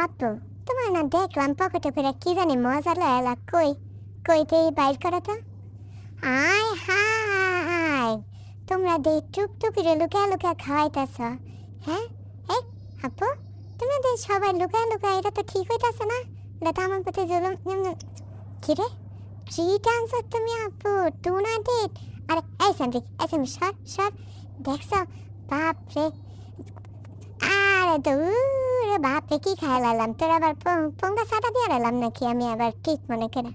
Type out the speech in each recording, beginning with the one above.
আপু, তোমার না দেখলাম পকেটে করে কি জানি মজা লাগলা। কই কইতে বাইর করো তো। আয় হায়, তোমরা দে টুকটুকিরে লুকা লুকা খাওয়াইতেছ। হ্যাঁ এই আপু, তোমাদের সবাই লুকা লুকা, এটা তো ঠিক হইতাছে না। এটা তো আমার প্রতি জুলুম। কিরে ট্রিট আনছো তুমি আপু, টুনা ডেট। আরে এই স্যান্ডি সর সর। দেখছো বাপরে, আরে দূরে বাপরে কি খাই লাইলাম। তোর আবার পঙ্গা সাদা দিয়ে লাইলাম নাকি আমি আবার ঠিক মনে করে।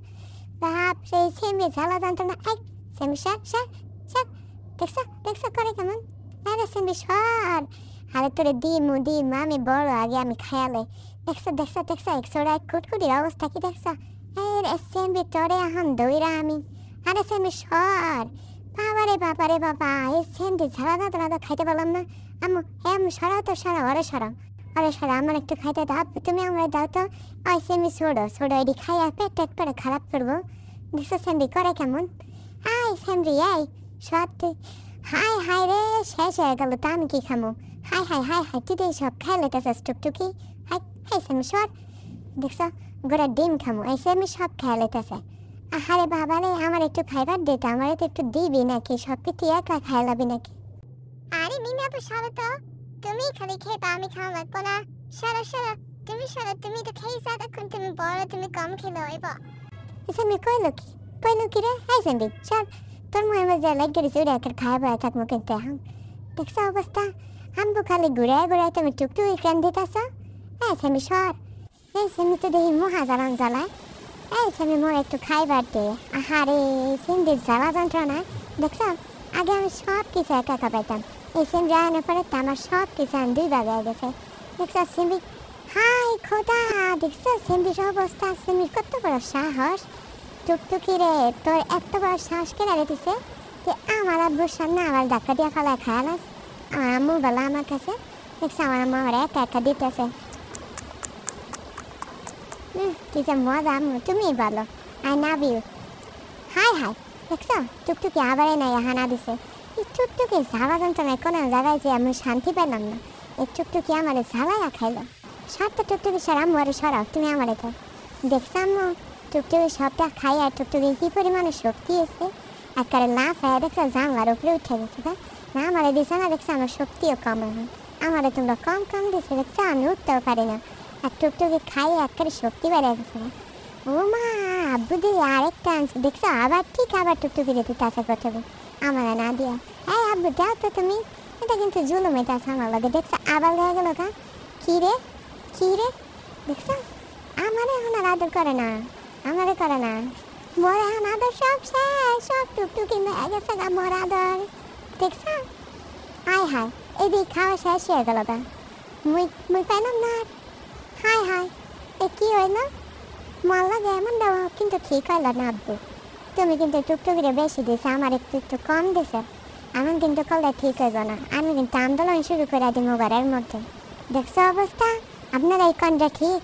বাপরে সেমি ঝালা যন্ত্রণা। এই সেমি সর সর সর। দেখছো দেখছো করে কেমন। আরে সেমি সর। আরে তোরে দিমু আমি বড় আগে আমি খায়ালে। দেখছো দেখছো দেখছো একশোটা কুটকুটির অবস্থা কি দেখছো। আরে সেমি তোরে এখন দইরা আমি। আরে সেমি সর। বাবারে বাবা, এই সেমি ঝালা যন্ত্রণা খাইতে পারলাম না। আম্মু সরাও তো সরাও, আরে সরাও আরে সরাও, আমার একটু খাইতে দাও তুমি, আমরা দাও তো। ওই সেমি ছোড়ো এটি খাইয়া পেট টেট করে খারাপ করবো। দেখছো সেমরি করে কেমন। হাই সেমরি এই সব তুই। হাই হাই রে, শেষ হয়ে গেল তো আমি কি খামো। হাই হাই হাই হাই, তুই এই সব খাই লেতেছিস টুকটুকি। হাই হাই সেমি সর। দেখছো গোড়া ডিম খামো, এই সেমি সব খাই লেতেছে। আরে বাবা রে, আমার একটু খাইবার দিত, আমার তো একটু দিবি নাকি, সব কি তুই একা খাই লাবি নাকি। আরে মিমি আপু সরো তো, তুমি খালি খেয়ে আমি খাওয়া লাগবো না। সরো সরো, তুমি সরো, তুমি তো খেয়েছো তখন, তুমি বড়, তুমি কম খেলে হইব। এসে আমি কইলো কি রে। হাই সেন্ডি সর, তোর মনে মজা লাগে রে, চুরি একটা খাই বয়া থাকবো কিন্তু এখন। দেখছো অবস্থা, আম্বু খালি ঘুরায় ঘুরায় তুমি টুকটুকি কেন দিতেছ। এই সেমি সর। এই সেমি তো দেখি মহা জ্বালান জ্বালায়। এই সেমি মোর একটু খাইবার দে। আহারে সেন্ডির জ্বালা যন্ত্রণা দেখছো। আগে আমি সব কিছু একা একা পাইতাম, এই সেম জানানোর পরে তো আমার সব কিছু আমি দুই ভাগে হয়ে গেছে। দেখছো সেমি, হাই খোদা, দেখছো সেমির অবস্থা। সেমির কত বড় সাহস। টুকটুকি রে, তোর এত বড় সাহস কেন দিছে যে আমার আব্বুর সামনে আমার ধাক্কা দিয়ে খালায় খায়ালাস। আমার আম্মু বলা আমার কাছে, দেখছো আমার আম্মু আমার একা একা দিতেছে। কি যে মজা আম্মু, তুমিই বলো। I love you. Hi hi দেখছো টুকটুকি আবার নাই হানা দিছে। এই টুকটুকি জ্বালা যন্ত্রণায় কোনো জায়গায় যে আমি শান্তি পেলাম না। এই টুকটুকি আমার জ্বালাইয়া খাইলো। সবটা টুকটুকি সার আম্মু, আরে সরাও তুমি আমার তো। দেখছো আম্মু টুকটুকি সবটা খাই, আর টুকটুকি কি পরিমাণে শক্তি এসে একবারে লাফ হয়ে দেখছো জানলার উপরে উঠে গেছে। না আমারে দিছে না, দেখছো আমার শক্তিও কম এখন। আমারে তোমরা কম কম দিছে, দেখছো আমি উঠতেও পারি না। আর টুকটুকি খাই একবারে শক্তি বেড়ে গেছে। ও মা, আব্বু দিয়ে আরেকটা আনছে দেখছো, আবার ঠিক আবার টুকটুকি দিতে তাছে প্রথমে আমার না দিয়া। এই আব্বু দাও তো তুমি, এটা কিন্তু জুলুম এটা আমার লাগে। দেখছো আবার হয়ে গেল কা। কি রে দেখছো, আমারে এখন আর আদর করে না, আমারে করে না। মোর এখন আদর সব শেষ, সব টুকটুকি মেয়ে গেছে গা মোর আদর। দেখছো হাই হাই, এদিক খাওয়া শেষ হয়ে গেল গা। মুই পাইলাম না। হাই হাই, এ কি হইল। মাল লাগে এমন দেওয়া কিন্তু ঠিক হইল না আব্বু। তুমি কিন্তু টুকটুকিরে বেশি দিছে, আমার একটু একটু কম দিছে। এমন কিন্তু করলে ঠিক হইব না, আমি কিন্তু আন্দোলন শুরু করে দিব ঘরের মধ্যে। দেখছো অবস্থা, আপনার এই কোনটা ঠিক।